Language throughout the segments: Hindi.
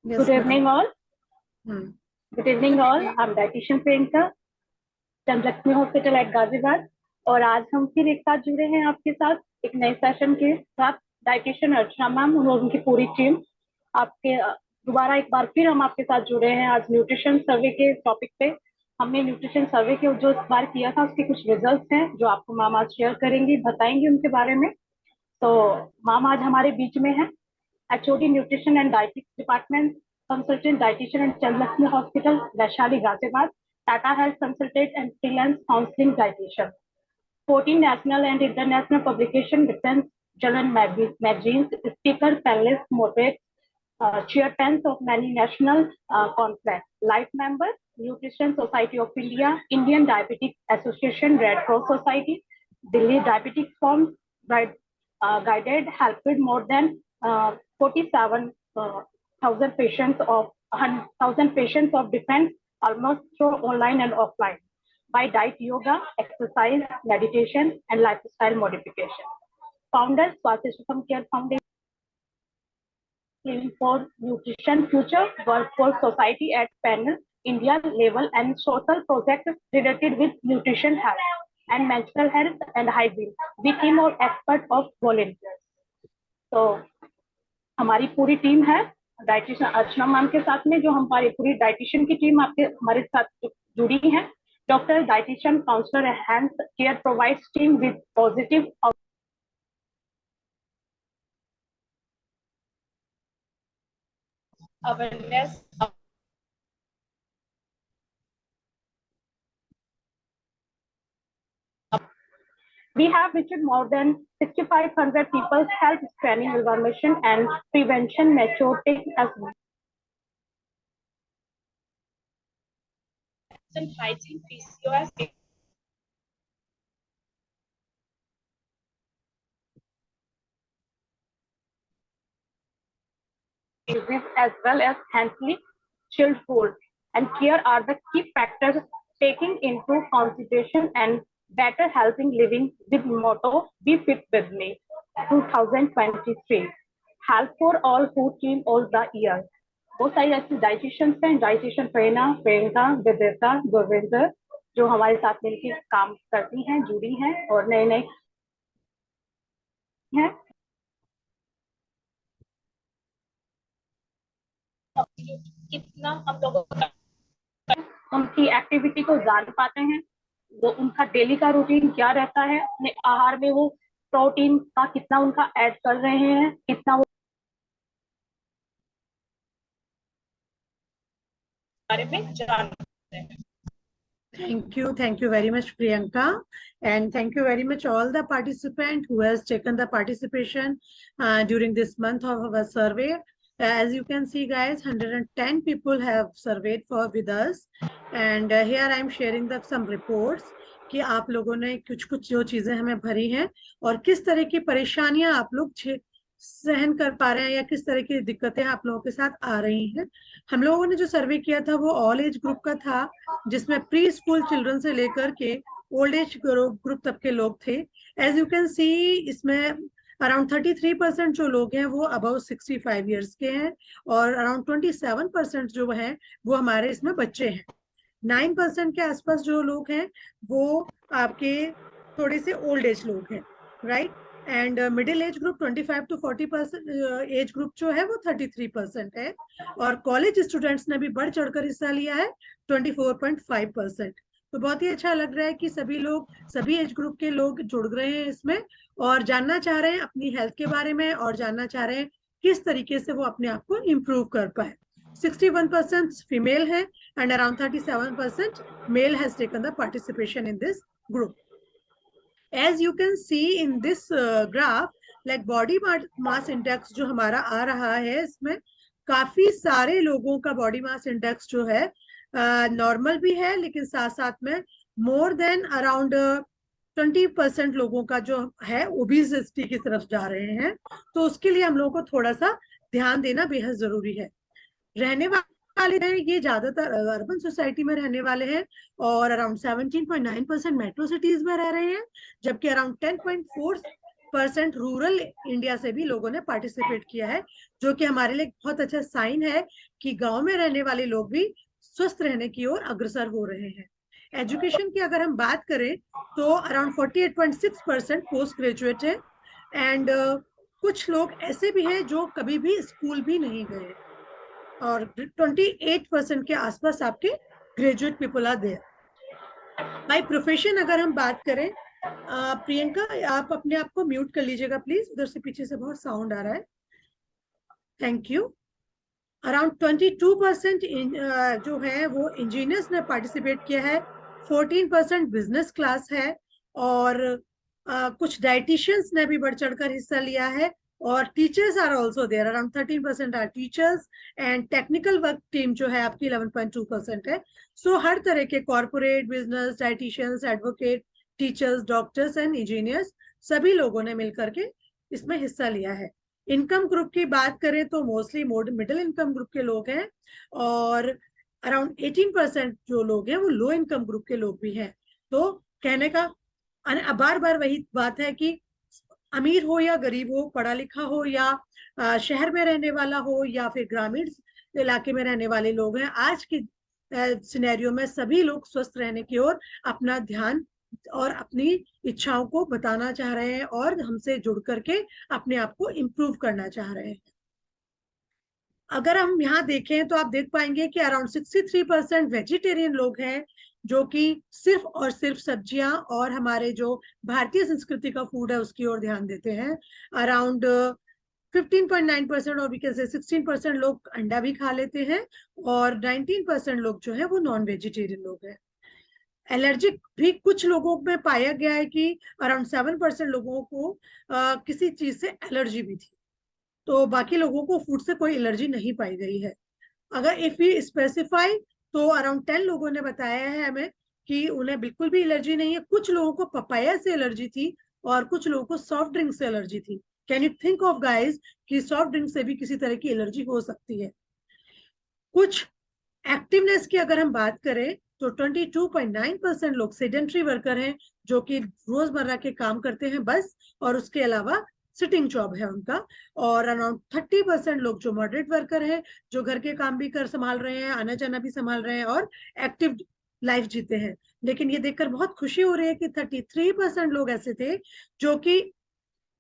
Yes, Good evening, ma'am. all. Good evening, all. I'm dietitian Priyanka, Chandralakshmi hospital at Ghaziabad. और आज हम फिर एक साथ जुड़े हैं आपके साथ एक नए सेशन के साथ। डाइटिशियन अर्चना मैम और उनकी पूरी टीम आपके दोबारा एक बार फिर हम आपके साथ जुड़े हैं आज न्यूट्रिशन सर्वे के टॉपिक पे। हमने न्यूट्रिशन सर्वे के जो इस बार किया था उसके कुछ रिजल्ट्स हैं जो आपको मैम आज शेयर करेंगी, बताएंगी उनके बारे में। तो मैम आज हमारे बीच में है HOD nutrition and dietetics department, consultant dietitian and Chandralakshmi hospital Vaishali Ghaziabad, Tata health consultant and freelance counselling dietitian, 14 national and international publication, defense journal magazines, speaker, panelists, moderate, chairmans of many national conference, life member, Nutrition Society of India, Indian Diabetic Association, Red Cross Society, Delhi Diabetic Forum, guided, helped more than 47,000 patients of 1,000 patients of defense almost through online and offline by diet, yoga, exercise, meditation, and lifestyle modification. Founder, Swasthi Sukham Care Foundation, aiming for nutrition future, workforce society at panel, India level, and social projects related with nutrition health and mental health and hygiene, with team of expert of volunteers. तो हमारी पूरी टीम है डाइटिशियन अर्चना मैम के साथ में, जो हमारी पूरी डाइटिशियन की टीम आपके हमारे साथ जुड़ी है। Doctor, dietitian, counsellor, health care provides team with positive awareness. We have reached more than 6,500 people's health screening, evaluation, and prevention maturing as well. Hygiene, PCOS, as well as handling chilled food and care are the key factors taking into consideration and better helping living with motto Be Fit With Me 2023 Health for All Food Team all the year। बहुत सारी ऐसी डाइटिशियंस हैं, डाइटिशियन प्रेरणा, प्रियंका, विदिता, गुरविंदर, जो हमारे साथ मिलकर काम करती हैं, जुड़ी हैं और नए नए हैं। कितना हम लोगों को उनकी एक्टिविटी को जान पाते हैं, वो उनका डेली का रूटीन क्या रहता है, अपने आहार में वो प्रोटीन का कितना उनका ऐड कर रहे हैं, कितना वो बारे में जान पाते हैं। Thank you very much, Priyanka, and thank you very much all the participants who has taken the participation during this month of our survey. As you can see, guys, 110 people have surveyed with us, and here I am sharing some reports कि आप लोगों ने कुछ जो चीजें हमें भरी हैं और किस तरह की परेशानियां आप लोग सहन कर पा रहे हैं या किस तरह की दिक्कतें आप लोगों के साथ आ रही हैं। हम लोगों ने जो सर्वे किया था वो ऑल एज ग्रुप का था, जिसमें प्री स्कूल चिल्ड्रन से लेकर के ओल्ड एज ग्रुप तक के लोग थे। एज यू कैन सी, इसमें अराउंड 33% जो लोग हैं वो अबाउट 65 ईयर्स के हैं और अराउंड 27% जो हैं वो हमारे इसमें बच्चे हैं। 9% के आसपास जो लोग हैं वो आपके थोड़े से ओल्ड एज लोग हैं, right. And middle age group 25 to 40% age group जो है वो 33% है और कॉलेज स्टूडेंट्स ने भी बढ़ चढ़कर हिस्सा लिया है 24.5%। तो बहुत ही अच्छा लग रहा है कि सभी लोग, सभी एज ग्रुप के लोग जुड़ रहे हैं इसमें और जानना चाह रहे हैं अपनी हेल्थ के बारे में और जानना चाह रहे हैं किस तरीके से वो अपने आप को इम्प्रूव कर पाए। 61% फीमेल है and around 37% male has taken the participation in this group. As you can see in this graph, like body mass index जो हमारा आ रहा है, इसमें काफी सारे लोगों का बॉडी मास इंडेक्स जो है नॉर्मल भी है, लेकिन साथ साथ में मोर देन अराउंड 20% लोगों का जो है ओबेसिटी की तरफ जा रहे हैं। तो उसके लिए हम लोगों को थोड़ा सा ध्यान देना बेहद जरूरी है। रहने वाले हैं ये ज्यादातर अर्बन सोसाइटी में रहने वाले हैं और अराउंड 17.9% मेट्रो सिटीज में रह रहे हैं, जबकि अराउंड 50% रूरल इंडिया से भी लोगों ने पार्टिसिपेट किया है, जो कि हमारे लिए बहुत अच्छा साइन है कि गांव में रहने वाले लोग भी स्वस्थ रहने की ओर अग्रसर हो रहे हैं। एजुकेशन की अगर हम बात करें तो अराउंड 48.6% पोस्ट ग्रेजुएट है, एंड कुछ लोग ऐसे भी हैं जो कभी भी स्कूल भी नहीं गए, और 28% के आसपास आपके graduate people are there. By profession अगर हम बात करें, प्रियंका आप अपने आप को म्यूट कर लीजिएगा प्लीज, उधर से पीछे से बहुत साउंड आ रहा है। Thank you. अराउंड 22% जो है वो इंजीनियर्स ने पार्टिसिपेट किया है, 14% बिजनेस क्लास है, और कुछ डाइटिशियंस ने भी बढ़ चढ़कर हिस्सा लिया है, और teachers are also there, around 13% are teachers, and technical work team जो है आपकी 11.2% है। सो हर तरह के corporate, business, dietitians, advocate, teachers, doctors and engineers सभी लोगों ने मिलकर के इसमें हिस्सा लिया है। इनकम ग्रुप की बात करें तो मोस्टली मिडिल इनकम ग्रुप के लोग हैं, और अराउंड 18% जो लोग हैं वो लो इनकम ग्रुप के लोग भी हैं। तो कहने का बार बार वही बात है कि अमीर हो या गरीब हो, पढ़ा लिखा हो या शहर में रहने वाला हो या फिर ग्रामीण इलाके में रहने वाले लोग हैं, आज की सिनेरियो में सभी लोग स्वस्थ रहने की ओर अपना ध्यान और अपनी इच्छाओं को बताना चाह रहे हैं, और हमसे जुड़ करके अपने आप को इम्प्रूव करना चाह रहे हैं। अगर हम यहाँ देखें तो आप देख पाएंगे कि अराउंड 63% वेजिटेरियन लोग हैं, जो कि सिर्फ और सिर्फ सब्जियां और हमारे जो भारतीय संस्कृति का फूड है उसकी ओर ध्यान देते हैं। अराउंड 15.9% और भी कैसे 16% लोग अंडा भी खा लेते हैं, और 19% लोग जो है वो नॉन वेजिटेरियन लोग हैं। एलर्जिक भी कुछ लोगों में पाया गया है कि अराउंड 7% लोगों को किसी चीज से एलर्जी भी थी, तो बाकी लोगों को फूड से कोई एलर्जी नहीं पाई गई है। अगर इफ वी स्पेसिफाई तो अराउंड 10 लोगों ने बताया है हमें कि उन्हें बिल्कुल भी एलर्जी नहीं है। कुछ लोगों को पपाया से एलर्जी थी, और कुछ लोगों को सॉफ्ट ड्रिंक से एलर्जी थी। Can you think of guys कि सॉफ्ट ड्रिंक से भी किसी तरह की एलर्जी हो सकती है। कुछ एक्टिवनेस की अगर हम बात करें तो 22.9% लोग सेडेंट्री वर्कर हैं, जो कि रोजमर्रा के काम करते हैं बस, और उसके अलावा सिटिंग जॉब है उनका। और अराउंड 30% लोग जो मॉडरेट वर्कर हैं, जो घर के काम भी कर संभाल रहे हैं, आना जाना भी संभाल रहे हैं और एक्टिव लाइफ जीते हैं। लेकिन ये देखकर बहुत खुशी हो रही है कि 33% लोग ऐसे थे जो कि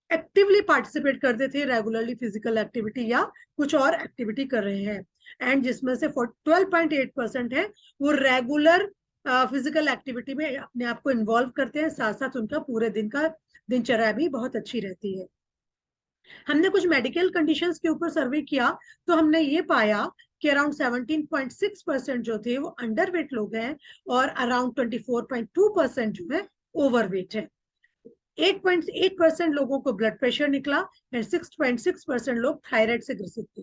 एक्टिवली पार्टिसिपेट करते थे, रेगुलरली फिजिकल एक्टिविटी या कुछ और एक्टिविटी कर रहे हैं, एंड जिसमें से 12.8% है वो रेगुलर फिजिकल एक्टिविटी में अपने आप को इन्वॉल्व करते हैं, साथ साथ उनका पूरे दिन का दिनचर्या भी बहुत अच्छी रहती है। हमने कुछ मेडिकल कंडीशंस के ऊपर सर्वे किया तो हमने ये पाया कि अराउंड 17.6% जो थे वो अंडरवेट लोग हैं, और अराउंड 24.2% जो है ओवरवेट है। 8.8% लोगों को ब्लड प्रेशर निकला, एंड 6.6% लोग थायराइड से ग्रसित थे।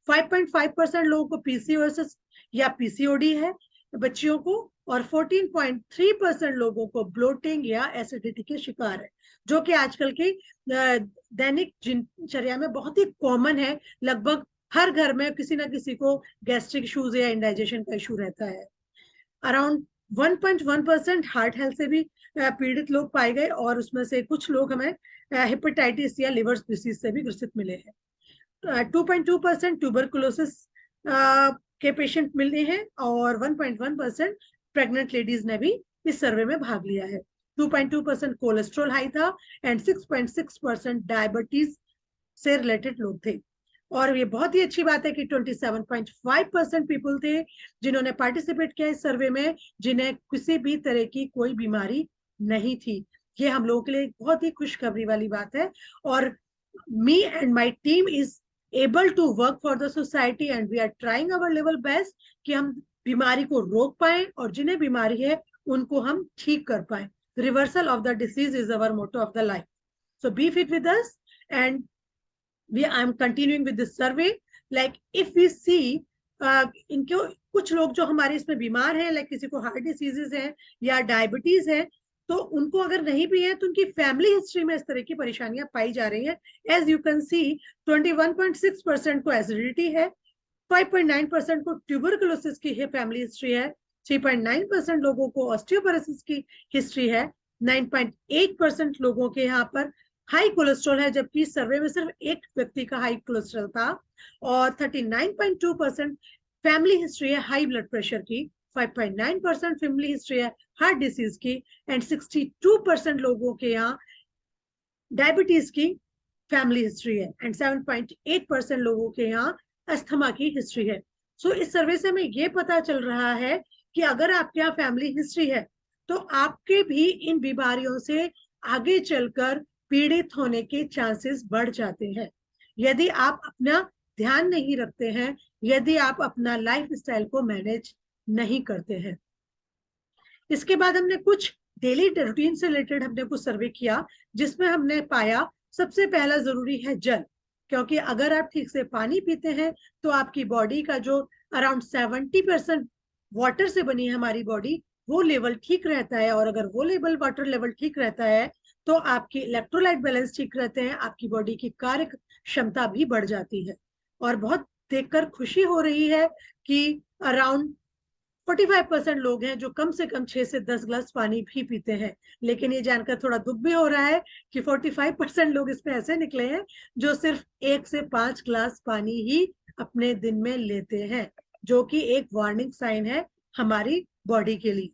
5.5% लोगों को पीसीओएस या पीसीओडी है बच्चियों को, और 14.3% लोगों को ब्लोटिंग या एसिडिटी के शिकार है, जो कि आजकल के दैनिक दिनचर्या में बहुत ही कॉमन है। लगभग हर घर में किसी ना किसी को गैस्ट्रिक इश्यूज या इंडाइजेशन का इशू रहता है। अराउंड 1.1% हार्ट हेल्थ से भी पीड़ित लोग पाए गए, और उसमें से कुछ लोग हमें हेपेटाइटिस या लिवर डिसीज से भी ग्रसित मिले हैं। 2.2% ट्यूबरकुलोसिस के पेशेंट मिले हैं, और 1.1% प्रेग्नेंट लेडीज ने भी इस सर्वे में भाग लिया है। 2.2% कोलेस्ट्रॉल हाई था, एंड 6.6% डायबिटीज से रिलेटेड लोग थे। और ये बहुत ही अच्छी बात है कि 27.5% पीपल थे जिन्होंने पार्टिसिपेट किया इस सर्वे में, जिन्हें किसी भी तरह की कोई बीमारी नहीं थी। ये हम लोगों के लिए बहुत ही खुशखबरी वाली बात है। और me and my team is able to work for the society, and we are trying our level best कि हम बीमारी को रोक पाए, और जिन्हें बीमारी है उनको हम ठीक कर पाए। Reversal of the disease is our motto of the life. So be fit with us, and I'm continuing with this survey. Like if we see इनको कुछ लोग जो हमारे इसमें बीमार हैं, लाइक किसी को हार्ट डिसीजेज है या डायबिटीज है, तो उनको अगर नहीं भी है तो उनकी फैमिली हिस्ट्री में इस तरह की परेशानियां पाई जा रही है। एज यू कैन सी 21.6% को एसिडिटी है, 5.9% को ट्यूबरकुलोसिस की फैमिली हिस्ट्री है, 3.9% लोगों को ऑस्टियोपोरोसिस की हिस्ट्री है, 9.8% लोगों के यहाँ पर हाई कोलेस्ट्रॉल है, जबकि इस सर्वे में सिर्फ एक व्यक्ति का हाई कोलेस्ट्रॉल था। और 39.2% फैमिली हिस्ट्री है हाई ब्लड प्रेशर की, 5.9% फैमिली हिस्ट्री है हार्ट डिसीज की, एंड 62% लोगों के यहाँ डायबिटीज की फैमिली हिस्ट्री है, एंड 7.8% लोगों के यहाँ अस्थमा की हिस्ट्री है। सो इस सर्वे से हमें ये पता चल रहा है कि अगर आपके यहाँ फैमिली हिस्ट्री है तो आपके भी इन बीमारियों से आगे चलकर पीड़ित होने के चांसेस बढ़ जाते हैं, यदि आप अपना ध्यान नहीं रखते हैं, यदि आप अपना लाइफ स्टाइल को मैनेज नहीं करते हैं। इसके बाद हमने कुछ डेली रूटीन से रिलेटेड हमने कुछ सर्वे किया, जिसमें हमने पाया सबसे पहला जरूरी है जल, क्योंकि अगर आप ठीक से पानी पीते हैं तो आपकी बॉडी का जो अराउंड 70% वाटर से बनी है हमारी बॉडी, वो लेवल ठीक रहता है। और अगर वो लेवल वाटर लेवल ठीक रहता है तो आपकी इलेक्ट्रोलाइट बैलेंस ठीक रहते हैं, आपकी बॉडी की कार्य क्षमता भी बढ़ जाती है। और बहुत देखकर खुशी हो रही है कि अराउंड 45% लोग हैं जो कम से कम 6 से 10 ग्लास पानी भी पीते हैं। लेकिन ये जानकर थोड़ा दुख भी हो रहा है कि 45% लोग इसमें ऐसे निकले हैं जो सिर्फ 1 से 5 ग्लास पानी ही अपने दिन में लेते हैं, जो कि एक वार्निंग साइन है हमारी बॉडी के लिए।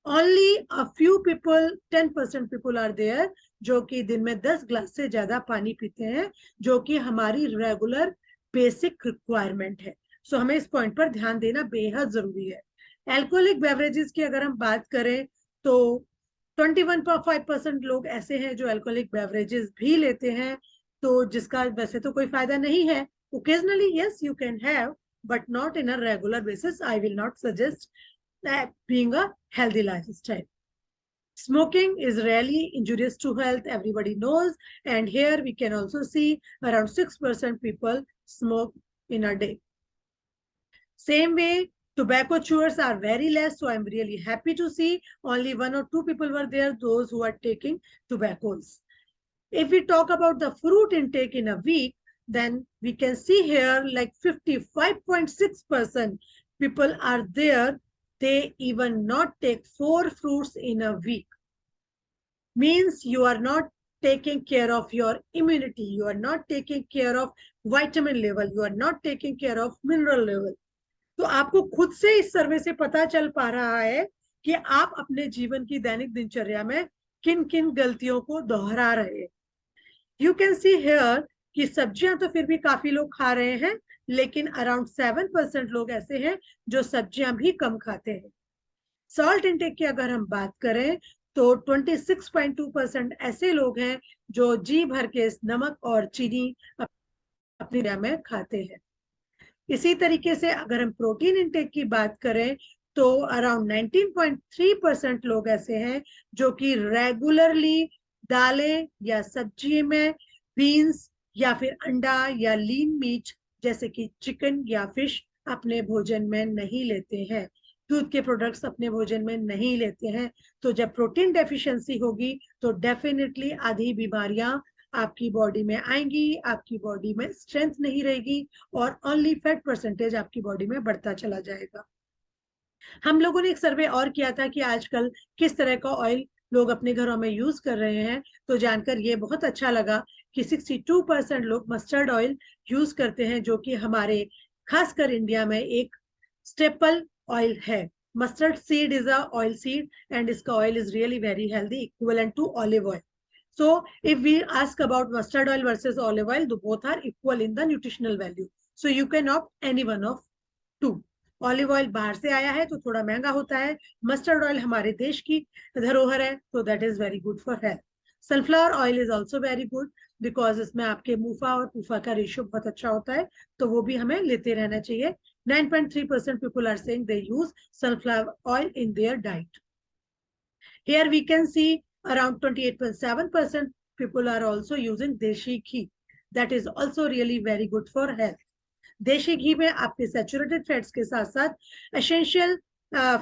Only a few people, 10% people are there जो कि दिन में 10 ग्लास से ज्यादा पानी पीते हैं, जो कि हमारी रेगुलर बेसिक रिक्वायरमेंट है। सो हमें इस पॉइंट पर ध्यान देना बेहद जरूरी है। एल्कोहलिक बेवरेजेस की अगर हम बात करें तो 21.5% लोग ऐसे हैं जो एल्कोहलिक बेवरेजेस भी लेते हैं, तो जिसका वैसे तो कोई फायदा नहीं है। Occasionally yes you can have, but not in a regular basis. I will not suggest that being a healthy lifestyle. Smoking is really injurious to health, everybody knows, and here we can also see around 6% people smoke in a day. Same way, tobacco chewers are very less, so I'm really happy to see only 1 or 2 people were there, those who are taking tobaccos. If we talk about the fruit intake in a week, then we can see here like 55.6% people are there, they even not take 4 fruits in a week. Means you are not taking care of your immunity, you are not taking care of vitamin level, you are not taking care of mineral level. तो आपको खुद से इस सर्वे से पता चल पा रहा है कि आप अपने जीवन की दैनिक दिनचर्या में किन किन गलतियों को दोहरा रहे हैं। यू कैन सी हेयर कि सब्जियां तो फिर भी काफी लोग खा रहे हैं, लेकिन अराउंड 7% लोग ऐसे हैं जो सब्जियां भी कम खाते हैं। सॉल्ट इंटेक की अगर हम बात करें तो 26.2% ऐसे लोग हैं जो जी भर के नमक और चीनी अपनी दुनिया में खाते हैं। इसी तरीके से अगर हम प्रोटीन इंटेक की बात करें तो अराउंड 19.3% लोग ऐसे हैं जो कि रेगुलरली दालें या सब्जी में बीन्स या फिर अंडा या लीन मीट जैसे कि चिकन या फिश अपने भोजन में नहीं लेते हैं, दूध के प्रोडक्ट्स अपने भोजन में नहीं लेते हैं। तो जब प्रोटीन डेफिशिएंसी होगी तो डेफिनेटली आधी बीमारियां आपकी बॉडी में आएंगी, आपकी बॉडी में स्ट्रेंथ नहीं रहेगी और ओनली फैट परसेंटेज आपकी बॉडी में बढ़ता चला जाएगा। हम लोगों ने एक सर्वे और किया था कि आजकल किस तरह का ऑयल लोग अपने घरों में यूज कर रहे हैं, तो जानकर ये बहुत अच्छा लगा कि 62% लोग मस्टर्ड ऑयल यूज करते हैं, जो कि हमारे खासकर इंडिया में एक स्टेपल ऑयल है। Mustard seed is a oil seed and इसका oil is really very healthy, equivalent to olive oil. So if we ask about mustard oil versus olive oil, both are equal in the nutritional value. So you can opt any one of two. Olive oil बाहर से आया है तो थोड़ा महंगा होता है, मस्टर्ड ऑयल हमारे देश की धरोहर है, तो that is very good for health. Sunflower oil is also very good because इसमें आपके मुफा और पुफा का रेशियो बहुत अच्छा होता है, तो वो भी हमें लेते रहना चाहिए. 9.3% people are saying they use sunflower oil in their diet. Here we can see around 28.7% people are also using deshi ghee. That is also really very good for health. देशी घी में आपके सैचुरेटेड फैट्स के साथ साथ एसेंशियल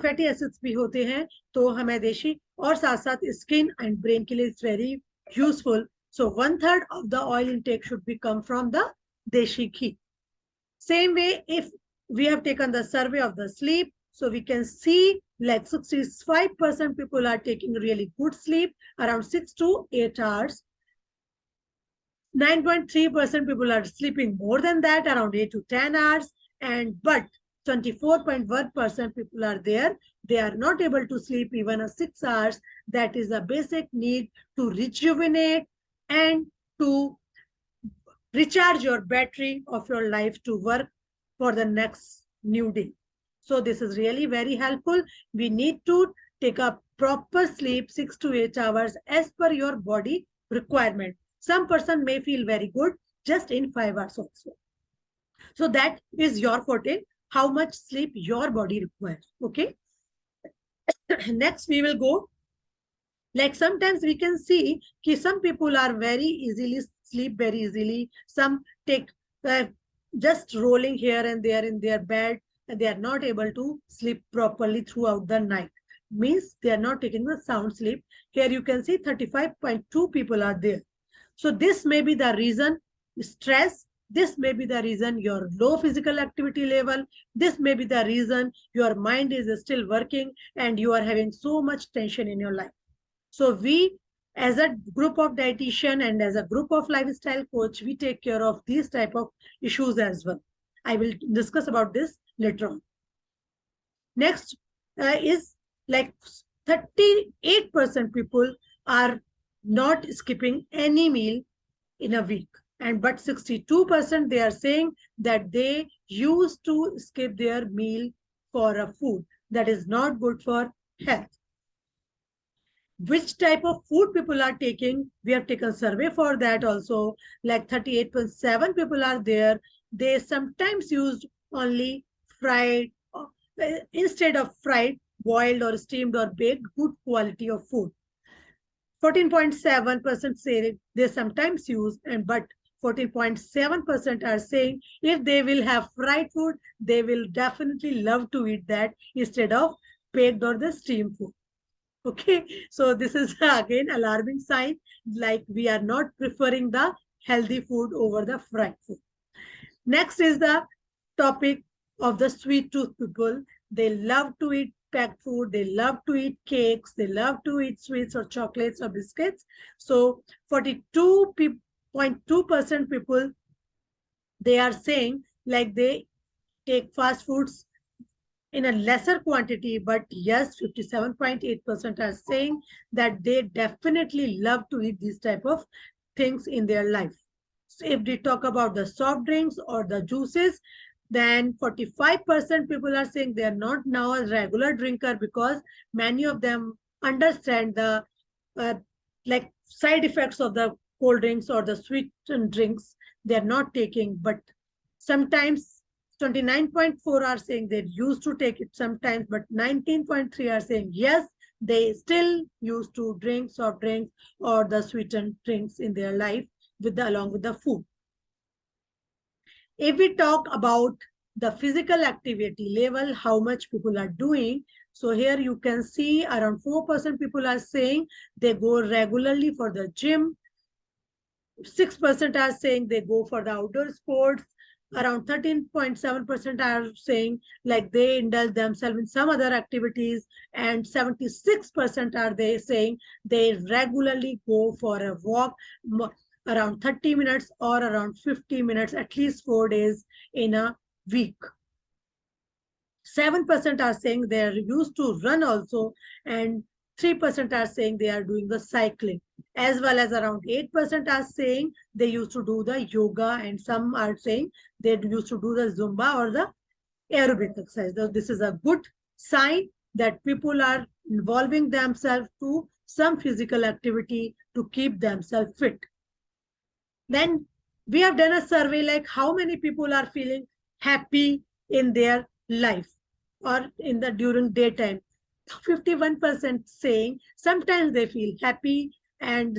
फैटी एसिड्स भी होते हैं, तो हमें देशी और साथ साथ स्किन एंड ब्रेन के लिए it's very useful. So 1/3 of the oil intake should be come from the देशी घी. Same way, if we have taken the survey of the sleep, so we can see like 65% people are taking really good sleep, around 6 to 8 hours. 9.3% people are sleeping more than that, around 8 to 10 hours. But 24.1% people are there. They are not able to sleep even a 6 hours. That is a basic need to rejuvenate and to recharge your battery of your life to work for the next new day. So this is really very helpful. We need to take a proper sleep 6 to 8 hours as per your body requirement. Some person may feel very good just in 5 hours also. So that is your forte, how much sleep your body requires. Okay. Next, we will go. Like sometimes we can see that some people are very easily sleep very easily. Some take just rolling here and there in their bed, and they are not able to sleep properly throughout the night. Means they are not taking the sound sleep. Here you can see 35.2 people are there. So this may be the reason stress. This may be the reason your low physical activity level. This may be the reason your mind is still working and you are having so much tension in your life. So we, as a group of dietitian and as a group of lifestyle coach, we take care of these type of issues as well. I will discuss about this later on. Next is like 38% people are not skipping any meal in a week. And but 62% they are saying that they used to skip their meal for a food that is not good for health. Which type of food people are taking, we have taken survey for that also. Like 38.7 people are there. They sometimes used only fried instead of fried, boiled or steamed or baked, good quality of food. 14.7% say they sometimes use, and but 14.7% are saying if they will have fried food, they will definitely love to eat that instead of baked or the steamed food. Okay, so this is again alarming sign, like we are not preferring the healthy food over the fried food. Next is the topic of the sweet tooth people. They love to eat packed food. They love to eat cakes. They love to eat sweets or chocolates or biscuits. So 42.2% people, they are saying like they take fast foods in a lesser quantity, but yes, 57.8% are saying that they definitely love to eat these type of things in their life. So if we talk about the soft drinks or the juices, then 45% people are saying they are not now a regular drinker because many of them understand the like side effects of the cold drinks or the sweetened drinks. They are not taking, but sometimes 29.4 are saying they used to take it sometimes, but 19.3 are saying yes, they still used to drink soft drinks or the sweetened drinks in their life along with the food. If we talk about the physical activity level, how much people are doing. So here you can see around 4% people are saying they go regularly for the gym. 6% are saying they go for the outdoor sports. Around 13.7% are saying like they indulge themselves in some other activities, and 76% are they saying they regularly go for a walk around 30 minutes or around 50 minutes at least 4 days in a week. 7% are saying they are used to run also, and 3% are saying they are doing the cycling, as well as around 8% are saying they used to do the yoga, and some are saying they used to do the Zumba or the aerobic exercise. So this is a good sign that people are involving themselves to some physical activity to keep themselves fit. Then we have done a survey like how many people are feeling happy in their life or in the during daytime. 51% saying sometimes they feel happy, and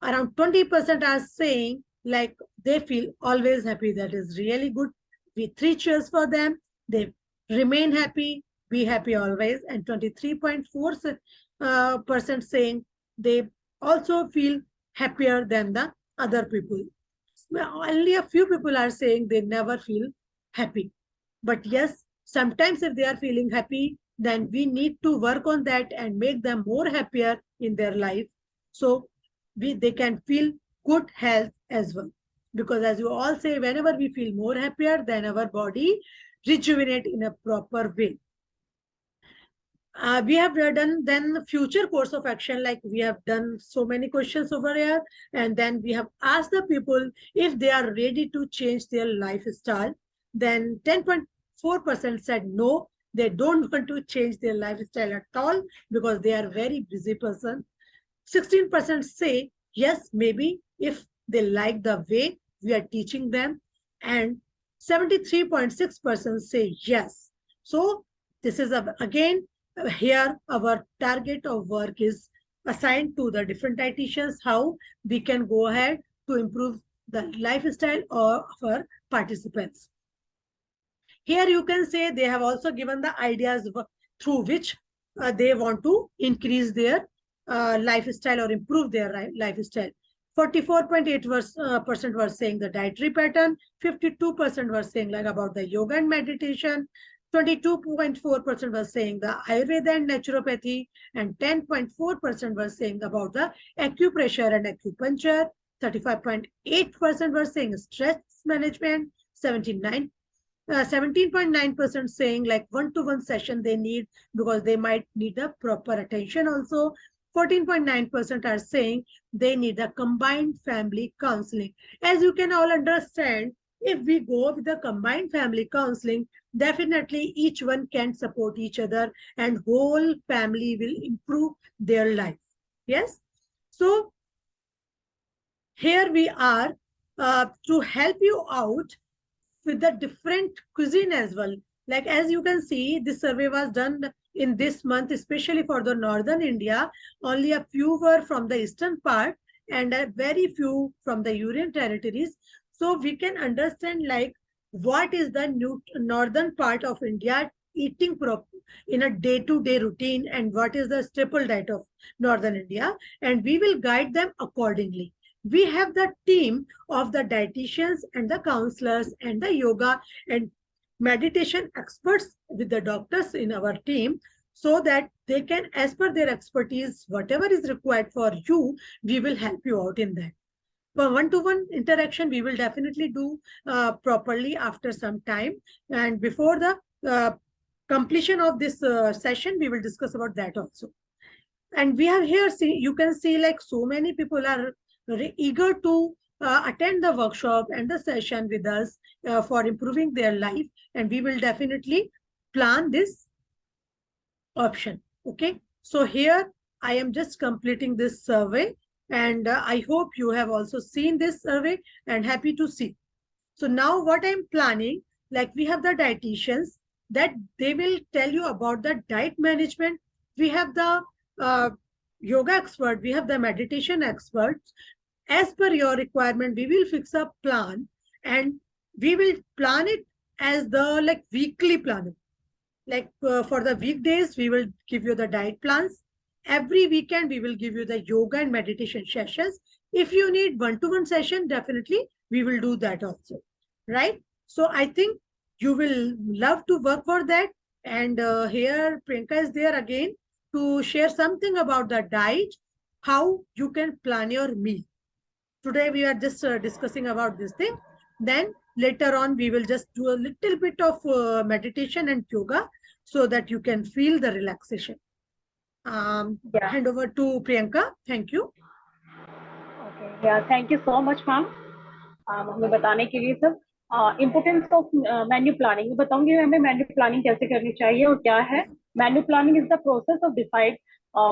around 20% are saying like they feel always happy. That is really good. We 3 cheers for them. They remain happy, be happy always. And 23.4% saying they also feel happier than the other people. Only a few people are saying they never feel happy. But yes, sometimes if they are feeling happy, then we need to work on that and make them more happier in their life. So they can feel good health as well. Because as you all say, whenever we feel more happier, then our body rejuvenate in a proper way. We have done then the future course of action, like we have done so many questions over here, and then we have asked the people if they are ready to change their lifestyle. Then 10.4% said no, they don't want to change their lifestyle at all because they are very busy person. 16% say yes, maybe if they like the way we are teaching them, and 73.6% say yes. So this is again here our target of work is assigned to the different dietitians, how we can go ahead to improve the lifestyle of our participants. Here you can say they have also given the ideas through which they want to increase their lifestyle or improve their lifestyle. 44.8% were saying the dietary pattern, 52% were saying like about the yoga and meditation, 22.4% were saying the Ayurveda and naturopathy, and 10.4% were saying about the acupressure and acupuncture, 35.8% were saying stress management, 17.9% saying like one-to-one session they need because they might need the proper attention also. 14.9% are saying they need a combined family counseling. As you can all understand, if we go with the combined family counseling, definitely each one can support each other and whole family will improve their life. Yes. So here we are to help you out with the different cuisine as well. Like as you can see, this survey was done in this month, especially for the northern India. Only a few were from the eastern part and a very few from the Union territories. So we can understand like what is the new northern part of India eating in a day-to-day routine and what is the staple diet of northern India, and we will guide them accordingly. We have the team of the dietitians and the counselors and the yoga and meditation experts with the doctors in our team, so that they can, as per their expertise, whatever is required for you, we will help you out in that. For one-to-one interaction, we will definitely do properly after some time. And before the completion of this session, we will discuss about that also. And we have here, you can see like so many people are very eager to attend the workshop and the session with us for improving their life. And we will definitely plan this option. Okay. So here I am just completing this survey, and I hope you have also seen this survey and happy to see. So now what I'm planning, like we have the dietitians that they will tell you about the diet management. We have the yoga expert, we have the meditation experts. As per your requirement, we will fix a plan and we will plan it as the like weekly planning. Like for the weekdays, we will give you the diet plans. Every weekend, we will give you the yoga and meditation sessions. If you need one-to-one session, definitely we will do that also, right? So I think you will love to work for that. And here Priyanka is there again to share something about the diet, how you can plan your meal. Today we are just discussing about this thing. Then later on, we will just do a little bit of meditation and yoga so that you can feel the relaxation. Hand over to Priyanka. Thank you. Okay. Yeah, thank you so much, ma'am. हमें बताने के लिए सब इम्पोर्टेंस ऑफ मेन्यू प्लानिंग बताऊंगी हमें मेन्यू प्लानिंग कैसे करनी चाहिए और क्या है menu planning is the process of decide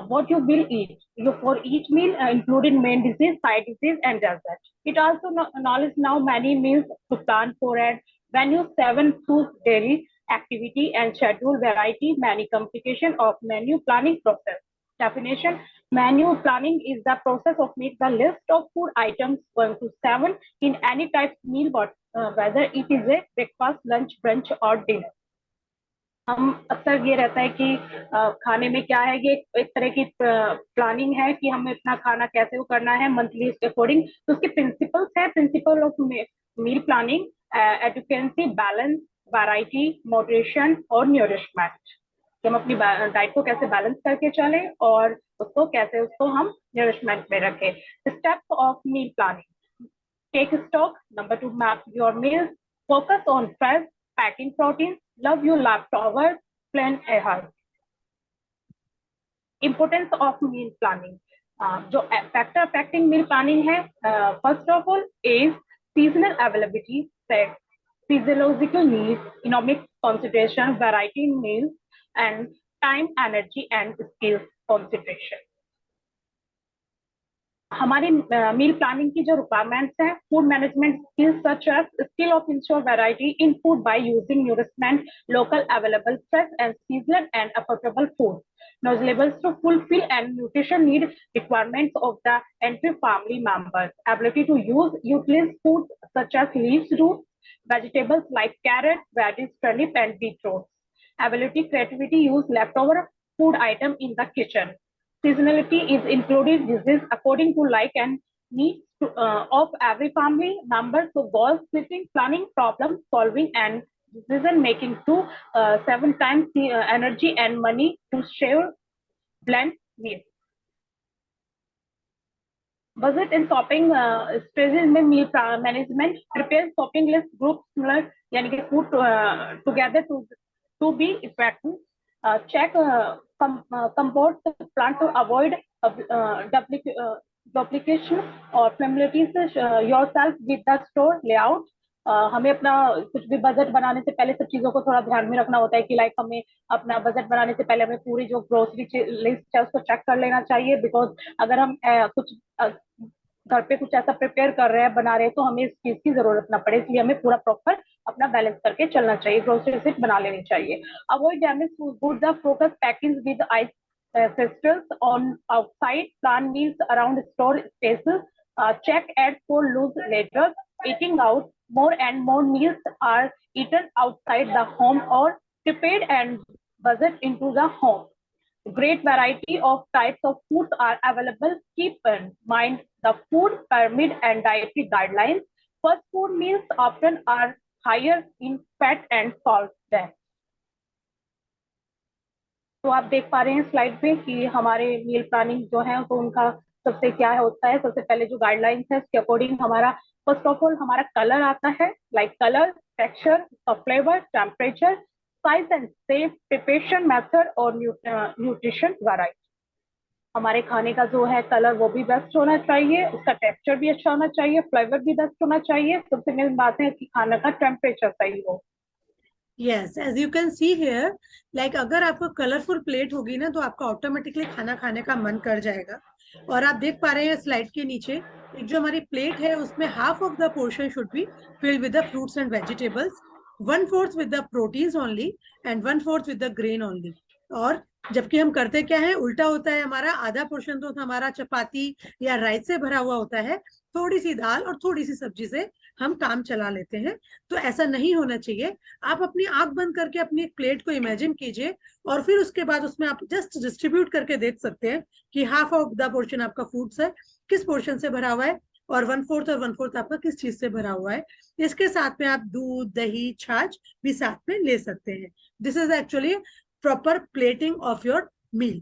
what you will eat for each meal, including main disease, side disease, and dessert. It also acknowledges now many meals to plan for and menu 7 food daily activity and schedule variety, many complication of menu planning process. Definition: menu planning is the process of make the list of food items 1 to 7 in any type meal, whether it is a breakfast, lunch, brunch, or dinner. हम अक्सर ये रहता है कि खाने में क्या है, ये एक तरह की प्लानिंग है कि हमें अपना खाना कैसे वो करना है मंथली के अकॉर्डिंग. तो उसके प्रिंसिपल्स है, principle of meal planning, adequacy, balance, variety, moderation और न्यूरिशमेंट. कि हम अपनी डाइट को कैसे बैलेंस करके चलें और उसको कैसे हम न्यूरिशमेंट में रखें. Steps of meal planning. take stock. Number 2, map your meals. Focus on fresh packing proteins. Love your leftovers. Plan ahead. Importance of meal planning. जो factor affecting meal planning है, first of all is seasonal availability, physiological needs, economic consideration, variety in meals, and time, energy, and skills consideration. हमारी मील प्लानिंग की जो रिक्वायरमेंट्स हैं, food management skills such as skill of ensure variety in food by using nourishment local available fresh and seasonal and affordable food knowledgeables to fulfill and nutrition need requirements of the entire family members, ability to use utilized foods such as leaves, roots, vegetables like carrot, radish, turnip, and beetroot, ability, creativity, use leftover food item in the kitchen. Seasonality is included. This is according to like and needs of every family member. So goal setting, planning, problem solving, and decision making to 7 times the energy and money to share blend meal. Budget and shopping strategies में meal management, prepare shopping list groups similar यानी कि food together to be effective. Check comport plan to avoid duplication or familiarities yourself with the store layout. हमें अपना कुछ भी बजट बनाने से पहले सब चीजों को थोड़ा ध्यान में रखना होता है कि लाइक हमें अपना बजट बनाने से पहले हमें पूरी जो ग्रोसरी लिस्ट है उसको चेक कर लेना चाहिए, बिकॉज अगर हम कुछ घर पे कुछ ऐसा प्रिपेयर कर रहे हैं, बना रहे हैं, तो हमें इस चीज की जरूरत ना पड़े, इसलिए हमें पूरा प्रॉपर अपना बैलेंस करके चलना चाहिए, ग्रोसरी लिस्ट बना लेनी चाहिए. Avoid damage to good the focus packing with ice crystals on outside, plan meals around store spaces, check ads for loose letters. Eating out, more and more meals are eaten outside the home or prepared and budget into the home. Great variety of types of foods are available. Keep in mind the food pyramid and dietary guidelines. First food meals often are higher in fat and salt than. तो आप देख पा रहे हैं स्लाइड पे कि हमारे मील प्लानिंग जो है तो उनका सबसे क्या होता है. सबसे पहले जो गाइडलाइंस है उसके अकॉर्डिंग हमारा फर्स्ट ऑफ ऑल हमारा कलर आता है, like colour, texture, flavour, temperature, size and safe, preparation method और न्यूट्रिशन वैरायटी. हमारे खाने का जो है कलर वो भी बेस्ट होना चाहिए, उसका टेक्सचर भी अच्छा होना चाहिए, फ्लेवर भी बेस्ट होना चाहिए. सबसे मेन बात है कि खाने का टेम्परेचर सही हो. Yes, as you can see here, like अगर आपको कलरफुल प्लेट होगी ना तो आपका ऑटोमेटिकली खाना खाने का मन कर जाएगा. और आप देख पा रहे हैं स्लाइड के नीचे एक जो हमारी प्लेट है उसमें half of the portion should be filled with the fruits and vegetables, 1/4 with the proteins only and 1/4 with the grain only. और जबकि हम करते क्या है, उल्टा होता है, हमारा आधा पोर्शन तो हमारा चपाती या राइस से भरा हुआ होता है, थोड़ी सी दाल और थोड़ी सी सब्जी से हम काम चला लेते हैं. तो ऐसा नहीं होना चाहिए. आप अपनी आंख बंद करके अपनी प्लेट को इमेजिन कीजिए और फिर उसके बाद उसमें आप जस्ट डिस्ट्रीब्यूट करके देख सकते हैं कि हाफ ऑफ द पोर्शन आपका फूड्स है, किस पोर्शन से भरा हुआ है, और 1/4 और 1/4 आपका किस चीज से भरा हुआ है. इसके साथ में आप दूध, दही, छाछ भी साथ में ले सकते हैं. This is actually proper plating of your meal.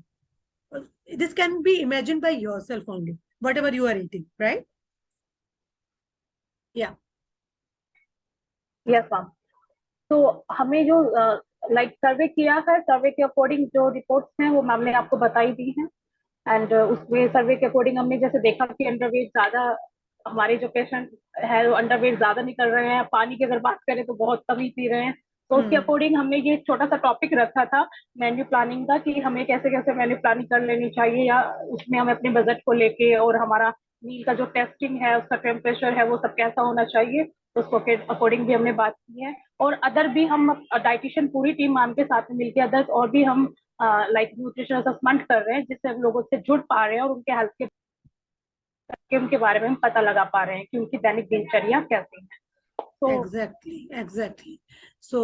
This can be imagined by yourself only, whatever you are eating, right? Yeah. Yes, ma'am. तो हमें जो लाइक सर्वे किया है, सर्वे के अकॉर्डिंग जो रिपोर्ट्स हैं वो मैम ने आपको बताई दी हैं. एंड उसमें सर्वे के अकॉर्डिंग हमने जैसे देखा कि अंडरवेट ज्यादा हमारे जो पेशेंट है वो अंडरवेट ज्यादा निकल रहे हैं. पानी की अगर बात करें तो बहुत कम ही पी रहे हैं. तो उसके अकॉर्डिंग हमने ये छोटा सा टॉपिक रखा था मेन्यू प्लानिंग का कि हमें कैसे कैसे मेन्यू प्लानिंग कर लेनी चाहिए, या उसमें हमें अपने बजट को लेके और हमारा मील का जो टेस्टिंग है उसका टेम्परेचर है वो सब कैसा होना चाहिए, तो उसको के अकॉर्डिंग भी हमने बात की है. और अदर भी हम डाइटिशियन पूरी टीम मैम के साथ में मिलकर अदर और भी हम लाइक न्यूट्रिशन असेसमेंट कर रहे हैं, जिससे हम लोगों से जुड़ पा रहे हैं और उनके हेल्थ के उनके बारे में हम पता लगा पा रहे हैं कि उनकी दैनिक दिनचर्या कैसी है. एग्जैक्टली. सो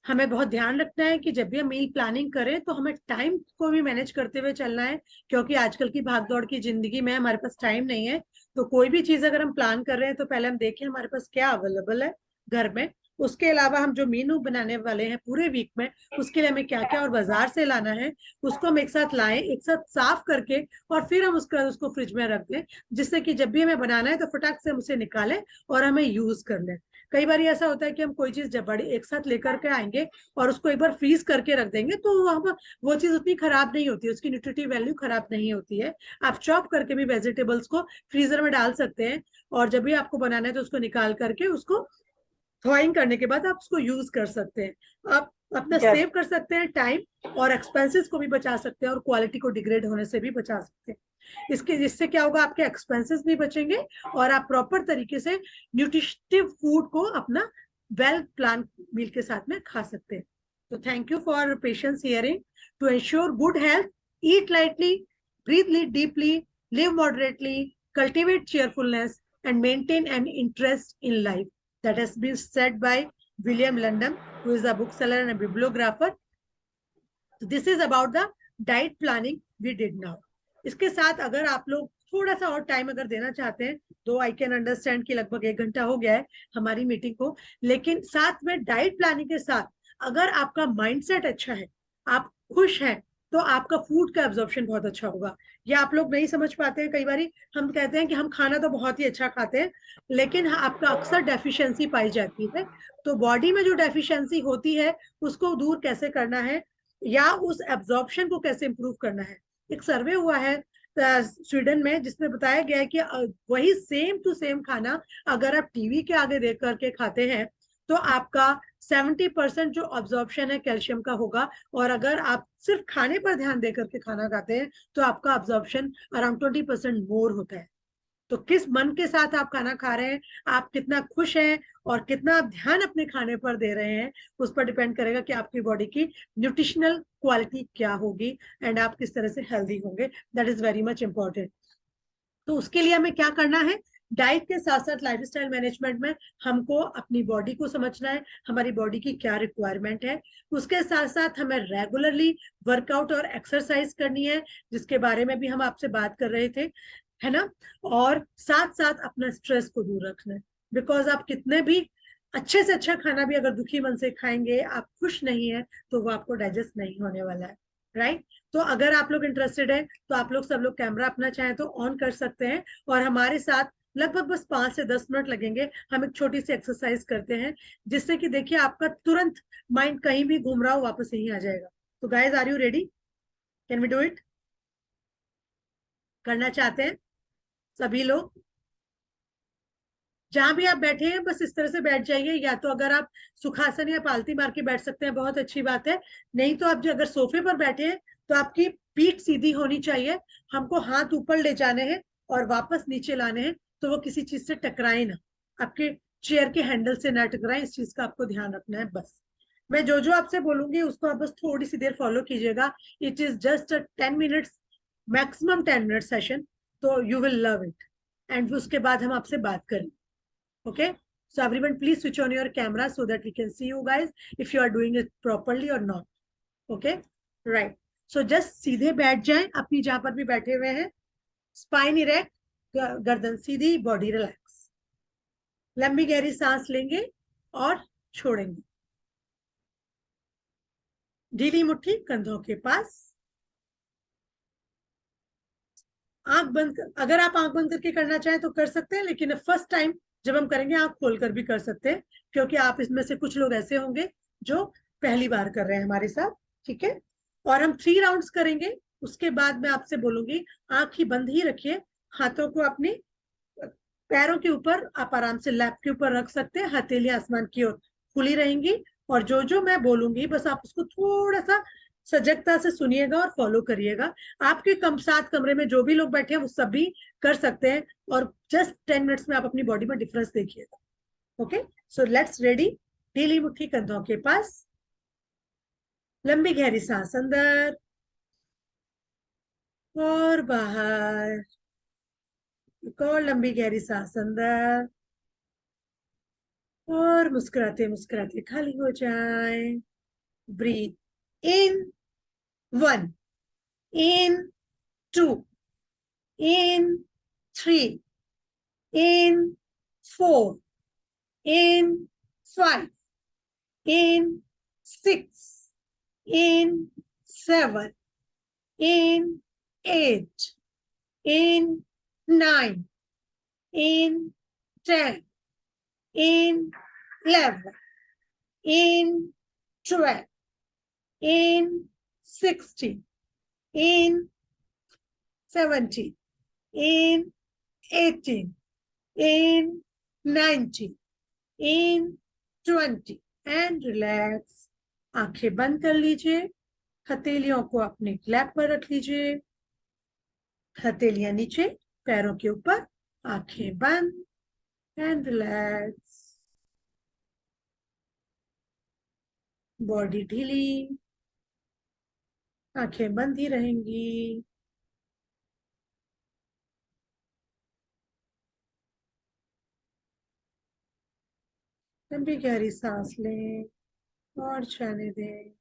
हमें बहुत ध्यान रखना है कि जब भी हम मील प्लानिंग करें तो हमें टाइम को भी मैनेज करते हुए चलना है, क्योंकि आजकल की भागदौड़ की जिंदगी में हमारे पास टाइम नहीं है. तो कोई भी चीज अगर हम प्लान कर रहे हैं तो पहले हम देखें हमारे पास क्या अवेलेबल है घर में, उसके अलावा हम जो मेनू बनाने वाले हैं पूरे वीक में, उसके लिए हमें क्या क्या और बाजार से लाना है, उसको हम एक साथ लाएं, एक साथ साफ करके, और फिर हम उसको फ्रिज में रख दें, जिससे कि जब भी हमें बनाना है तो फटाक से हम उसे निकालें और हमें यूज कर लें। कई बार ऐसा होता है कि हम कोई चीज जब बड़ी एक साथ लेकर के आएंगे और उसको एक बार फ्रीज करके रख देंगे, तो वो चीज उतनी खराब नहीं होती, उसकी न्यूट्रिटिव वैल्यू खराब नहीं होती है। आप चॉप करके भी वेजिटेबल्स को फ्रीजर में डाल सकते हैं, और जब भी आपको बनाना है तो उसको निकाल करके उसको थॉइंग करने के बाद आप उसको यूज कर सकते हैं। आप अपना यस। सेव कर सकते हैं टाइम, और एक्सपेंसेस को भी बचा सकते हैं, और क्वालिटी को डिग्रेड होने से भी बचा सकते हैं। इससे क्या होगा, आपके एक्सपेंसेस भी बचेंगे, और आप प्रॉपर तरीके से न्यूट्रिटिव फूड को अपना वेल प्लान मील के साथ में खा सकते हैं। तो thank you for patience hearing. To ensure good health, eat lightly, breathe deeply, live moderately, cultivate cheerfulness, and maintain an interest in life. That has been said by William London, who is a bookseller and a bibliographer. So this is about the diet planning we did now. इसके साथ अगर आप लोग थोड़ा सा और टाइम अगर देना चाहते हैं, तो आई कैन अंडरस्टैंड कि लगभग 1 घंटा हो गया है हमारी मीटिंग को, लेकिन साथ में डाइट प्लानिंग के साथ अगर आपका माइंडसेट अच्छा है, आप खुश हैं, तो आपका फूड का एब्जॉर्प्शन बहुत अच्छा होगा। ये आप लोग नहीं समझ पाते हैं, कई बार हम कहते हैं कि हम खाना तो बहुत ही अच्छा खाते हैं, लेकिन आपका अक्सर डेफिशिएंसी पाई जाती है। तो बॉडी में जो डेफिशिएंसी होती है, उसको दूर कैसे करना है, या उस एब्जॉर्प्शन को कैसे इंप्रूव करना है। एक सर्वे हुआ है स्वीडन में, जिसमें बताया गया है कि वही सेम टू सेम खाना अगर आप टीवी के आगे देख करके खाते हैं, तो आपका 70% जो ऑब्जॉर्प्शन है कैल्शियम का होगा, और अगर आप सिर्फ खाने पर ध्यान देकर के खाना खाते हैं, तो आपका ऑब्जॉर्प्शन अराउंड 20% मोर होता है। तो किस मन के साथ आप खाना खा रहे हैं, आप कितना खुश हैं, और कितना आप ध्यान अपने खाने पर दे रहे हैं, उस पर डिपेंड करेगा कि आपकी बॉडी की न्यूट्रिशनल क्वालिटी क्या होगी, एंड आप किस तरह से हेल्दी होंगे। That is very much important. तो उसके लिए हमें क्या करना है, डाइट के साथ साथ लाइफस्टाइल मैनेजमेंट में हमको अपनी बॉडी को समझना है, हमारी बॉडी की क्या रिक्वायरमेंट है। उसके साथ साथ हमें रेगुलरली वर्कआउट और एक्सरसाइज करनी है, जिसके बारे में भी हम आपसे बात कर रहे थे, है ना। और साथ साथ अपना स्ट्रेस को दूर रखना है, बिकॉज आप कितने भी अच्छे से अच्छा खाना भी अगर दुखी मन से खाएंगे, आप खुश नहीं है, तो वो आपको डाइजेस्ट नहीं होने वाला है, राइट। तो अगर आप लोग इंटरेस्टेड है, तो आप लोग सब लोग कैमरा अपना चाहें तो ऑन कर सकते हैं, और हमारे साथ लगभग बस 5 से 10 मिनट लगेंगे। हम एक छोटी सी एक्सरसाइज करते हैं, जिससे कि देखिए आपका तुरंत माइंड कहीं भी घूम रहा हो वापस यहीं आ जाएगा। तो guys, are you ready? Can we do it? करना चाहते हैं सभी लोग? जहां भी आप बैठे हैं बस इस तरह से बैठ जाइए, या तो अगर आप सुखासन या पालती मार के बैठ सकते हैं, बहुत अच्छी बात है। नहीं तो आप जो अगर सोफे पर बैठे हैं, तो आपकी पीठ सीधी होनी चाहिए, हमको हाथ ऊपर ले जाने हैं और वापस नीचे लाने हैं, तो वो किसी चीज से टकराए ना, आपके चेयर के हैंडल से ना टकराए, इस चीज का आपको ध्यान रखना है बस। मैं जो जो आपसे बोलूंगी उसको आप बस थोड़ी सी देर फॉलो कीजिएगा। It is just a 10 minutes, maximum 10 minute session, तो you will love it. And उसके बाद हम आपसे बात करें। Okay, so everyone please switch on your camera so that we can see you guys if you are doing it properly or not. Okay, right. So just सीधे बैठ जाएं अपनी जहां पर भी बैठे हुए हैं, स्पाइन इरेक्ट, गर्दन सीधी, बॉडी रिलैक्स। लंबी गहरी सांस लेंगे और छोड़ेंगे। ढीली मुट्ठी कंधों के पास। आंख बंद अगर आप आंख बंद करके करना चाहें तो कर सकते हैं, लेकिन फर्स्ट टाइम जब हम करेंगे आंख खोलकर भी कर सकते हैं, क्योंकि आप इसमें से कुछ लोग ऐसे होंगे जो पहली बार कर रहे हैं हमारे साथ। ठीक है, और हम 3 राउंड्स करेंगे। उसके बाद मैं आपसे बोलूंगी आंख ही बंद ही रखिए, हाथों को अपनी पैरों के ऊपर आप आराम से लैप के ऊपर रख सकते हैं, हथेली आसमान की ओर खुली रहेंगी, और जो जो मैं बोलूंगी बस आप उसको थोड़ा सा सजगता से सुनिएगा और फॉलो करिएगा। आपके साथ कमरे में जो भी लोग बैठे हैं वो सभी कर सकते हैं, और जस्ट 10 मिनट्स में आप अपनी बॉडी में डिफरेंस देखिएगा। Okay, so let's ready. ढीली मुट्ठी कंधों के पास, लंबी गहरी सांस अंदर और बाहर, एक और लंबी गहरी सांस अंदर, और मुस्कुराते मुस्कुराते खाली हो जाए। Breathe in 1, in 2, in 3, in 4, in 5, in 6, in 7, in 8, in 9, in 10, in 11, in 12, in 16, in 17, in 18, in 19, in 20 and relax. आंखें बंद कर लीजिए, हथेलियों को अपने क्लैप पर रख लीजिए, हथेलियां नीचे, पैरों के ऊपर, आंखें बंद एंड रिलैक्स. बॉडी ढीली, आंखें बंद ही रहेंगी. लंबी गहरी सांस लें और जाने दें.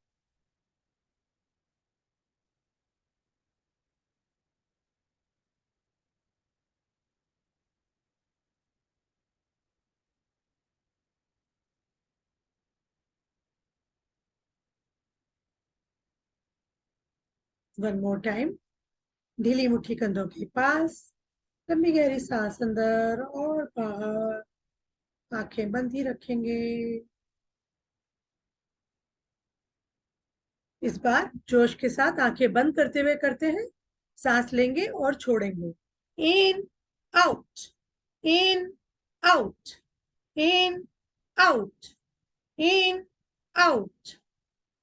One more time. ढीली मुट्ठी कंधों के पास, लंबी गहरी सांस अंदर और बाहर, आंखें बंद ही रखेंगे. इस बार जोश के साथ आंखें बंद करते हुए करते हैं. सांस लेंगे और छोड़ेंगे. In, out, in, out, in, out, in, out,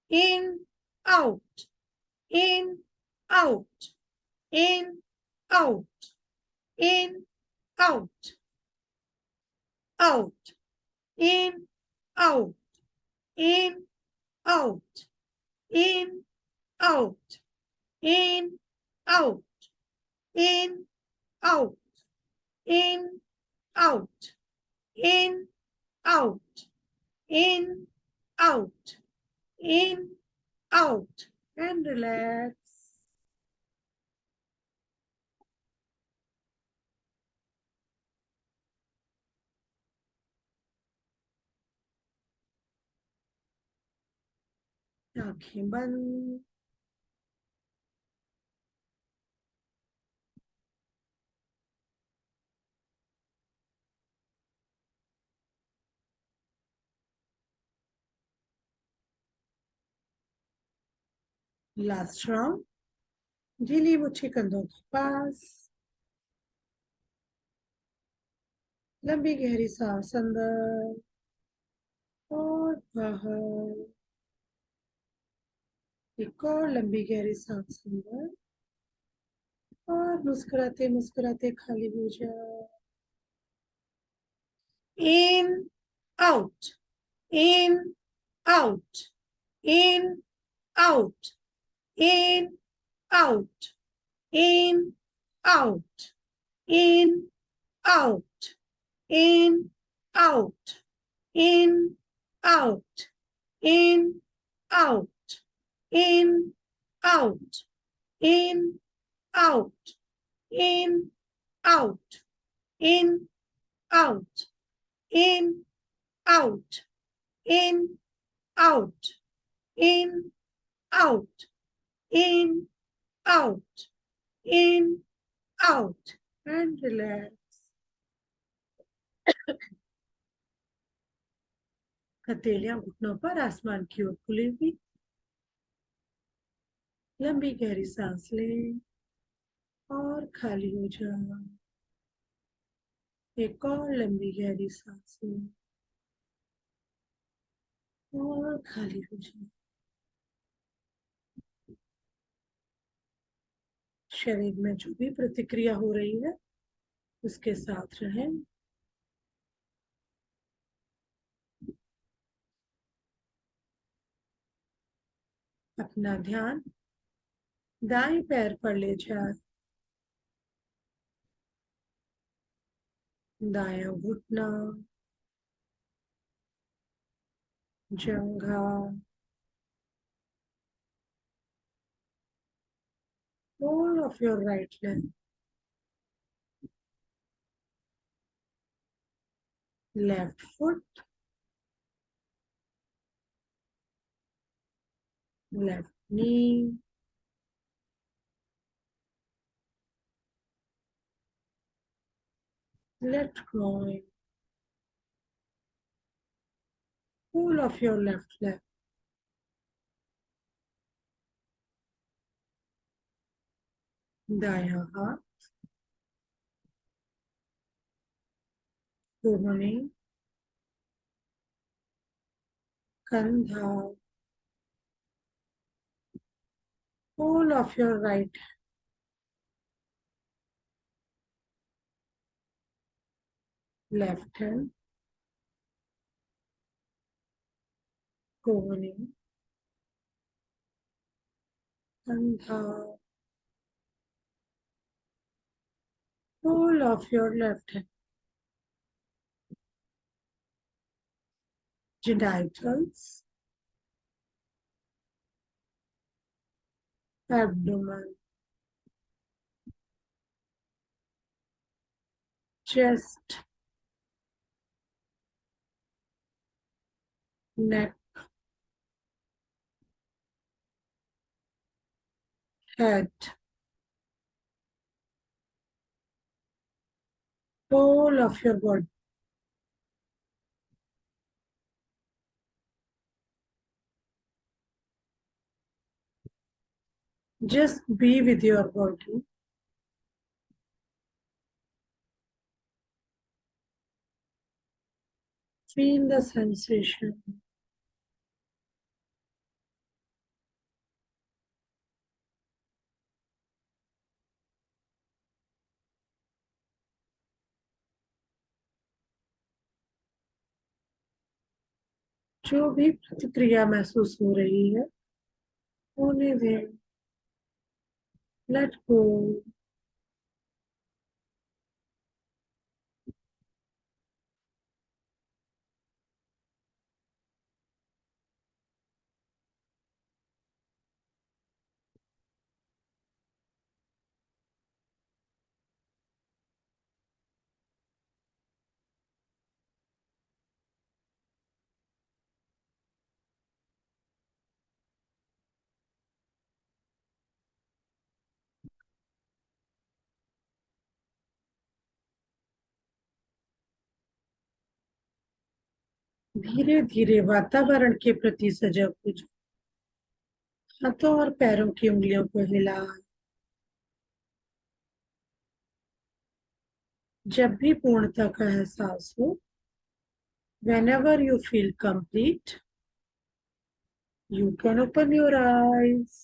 in, out, in, out, in, out, in, out, out, in, out, in, out, in, out, in, out, in, out, in, out, in, out, in, out, in, out, and relax. आंखें बंद. Last round. ढीली मुट्ठी कंधों के पास, लंबी गहरी सांस अंदर और बाहर. एक और लंबी गहरी सांस अंदर और मुस्कुराते मुस्कुराते खाली हो जाओ. In, out, in, out, in, out, in, out, in, out, in, out, in, out, in, out, in, out, in, out, in, out, in, out, in, out, in, out, in, out, in, out, in, out, in, out, and relax. हथेलियां घुटनों पर आसमान की ओर खुलेगी. लंबी गहरी सांस लें और खाली हो जाओ. एक और लंबी गहरी सांस लें और खाली हो जाओ. शरीर में जो भी प्रतिक्रिया हो रही है उसके साथ रहें. अपना ध्यान दाएं पैर पर ले जाए. दायां घुटना, जंघा, whole of your right leg, left foot, left knee, left groin, whole of your left leg, दायां हाथ, कोहनी, कंधा, whole of your right left hand, कोहनी, कंधा, whole of your left hand, genitals, abdomen, chest, neck, head, whole of your body. Just be with your body. Feel the sensation. जो भी प्रतिक्रिया महसूस हो रही है होने दें. Let go. धीरे धीरे वातावरण के प्रति सजग हो जाओ. हाथों और पैरों की उंगलियों को हिला. जब भी पूर्णता का एहसास हो, whenever you feel complete, you can open your eyes.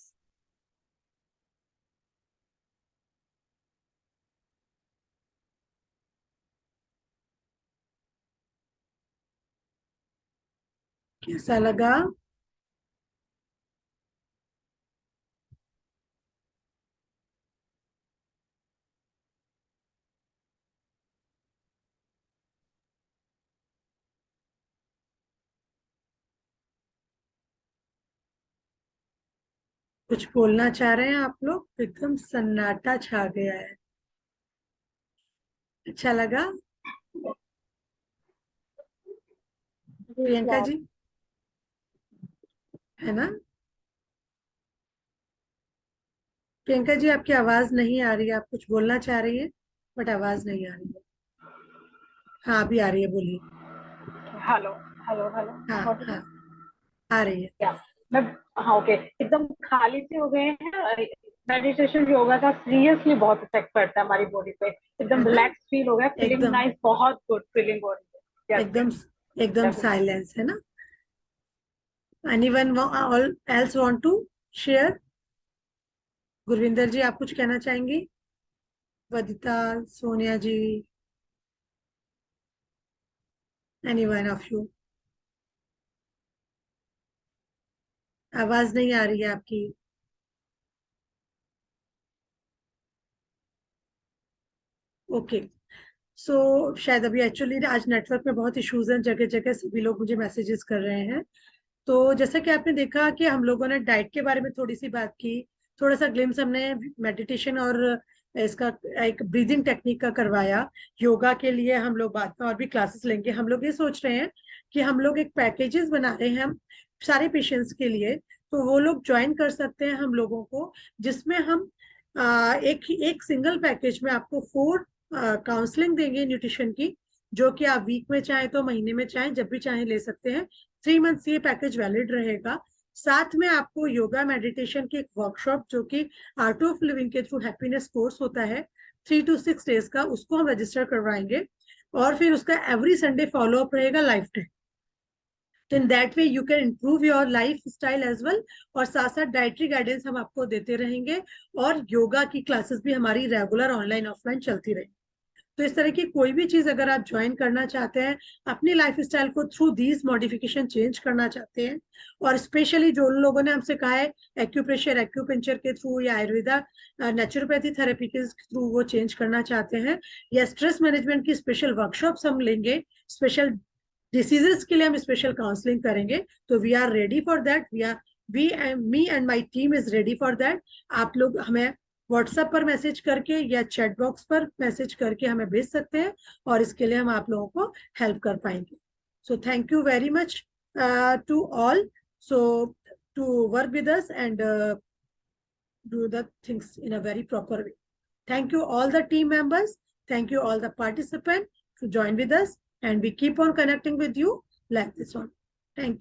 कैसा लगा? कुछ बोलना चाह रहे हैं आप लोग? एकदम सन्नाटा छा गया है. अच्छा लगा? प्रियंका जी, है ना? प्रियंका जी, आपकी आवाज नहीं आ रही है. आप कुछ बोलना चाह रही है बट आवाज नहीं आ रही है. हाँ, अभी आ रही है, बोलिए. Hello hello hello. हाँ हाँ, आ रही है. क्या मैं हाँ ओके एकदम खाली से हो गए हैं. मेडिटेशन योगा का सीरियसली बहुत इफेक्ट पड़ता है हमारी बॉडी पे. है एकदम ना? रिलैक्स फील हो गया. फीलिंग एकदम नाइस. बहुत गुड फीलिंग हो रही है. यस एकदम एकदम डेफिनेटली. साइलेंस है ना? Anyone else want to share? Gurvinder ji, आप कुछ कहना चाहेंगी? Vadita, Sonia ji, anyone of you? आवाज नहीं आ रही है आपकी. ओके. सो शायद अभी एक्चुअली आज नेटवर्क में बहुत इश्यूज हैं. जगह जगह सभी लोग मुझे मैसेजेस कर रहे हैं. तो जैसा कि आपने देखा कि हम लोगों ने डाइट के बारे में थोड़ी सी बात की. थोड़ा सा ग्लिम्स हमने मेडिटेशन और इसका एक ब्रीदिंग टेक्निक का करवाया. योगा के लिए हम लोग बाद में और भी क्लासेस लेंगे. हम लोग ये सोच रहे हैं कि हम लोग एक पैकेजेस बना रहे हैं हम सारे पेशेंट्स के लिए, तो वो लोग ज्वाइन कर सकते हैं हम लोगों को, जिसमें हम एक सिंगल पैकेज में आपको 4 काउंसलिंग देंगे न्यूट्रिशन की, जो कि आप वीक में चाहे तो महीने में चाहे जब भी चाहे ले सकते हैं। 3 मंथ्स ये पैकेज वैलिड रहेगा। साथ में आपको योगा मेडिटेशन की एक वर्कशॉप, जो कि आर्ट ऑफ लिविंग के थ्रू हैप्पीनेस कोर्स होता है 3 to 6 डेज का, उसको हम रजिस्टर करवाएंगे। और फिर उसका एवरी संडे फॉलो अप रहेगा लाइफ टाइम। तो in that way you can improve your life style as well. और साथ साथ डाइटरी गाइडेंस हम आपको देते रहेंगे, और योगा की क्लासेस भी हमारी रेगुलर ऑनलाइन ऑफलाइन चलती रहेगी। तो इस तरह की कोई भी चीज अगर आप ज्वाइन करना चाहते हैं, अपनी लाइफ स्टाइल को थ्रू दीज मॉडिफिकेशन चेंज करना चाहते हैं, और स्पेशली जो लोगों ने हमसे कहा है एक्यूप्रेशर एक्यूपेंचर के थ्रू या आयुर्वेदा नेचुरोपैथी थेरेपी के थ्रू वो चेंज करना चाहते हैं, या स्ट्रेस मैनेजमेंट की स्पेशल वर्कशॉप्स हम लेंगे, स्पेशल डिसीजेस के लिए हम स्पेशल काउंसलिंग करेंगे, तो we are ready for that. Me and my team is ready for that. आप लोग हमें व्हाट्सएप पर मैसेज करके या चैट बॉक्स पर मैसेज करके हमें भेज सकते हैं, और इसके लिए हम आप लोगों को हेल्प कर पाएंगे। So thank you very much to all, so to work with us and do the things in a very proper way. Thank you all the team members. Thank you all the participants to join with us, and we keep on connecting with you like this one. Thank you.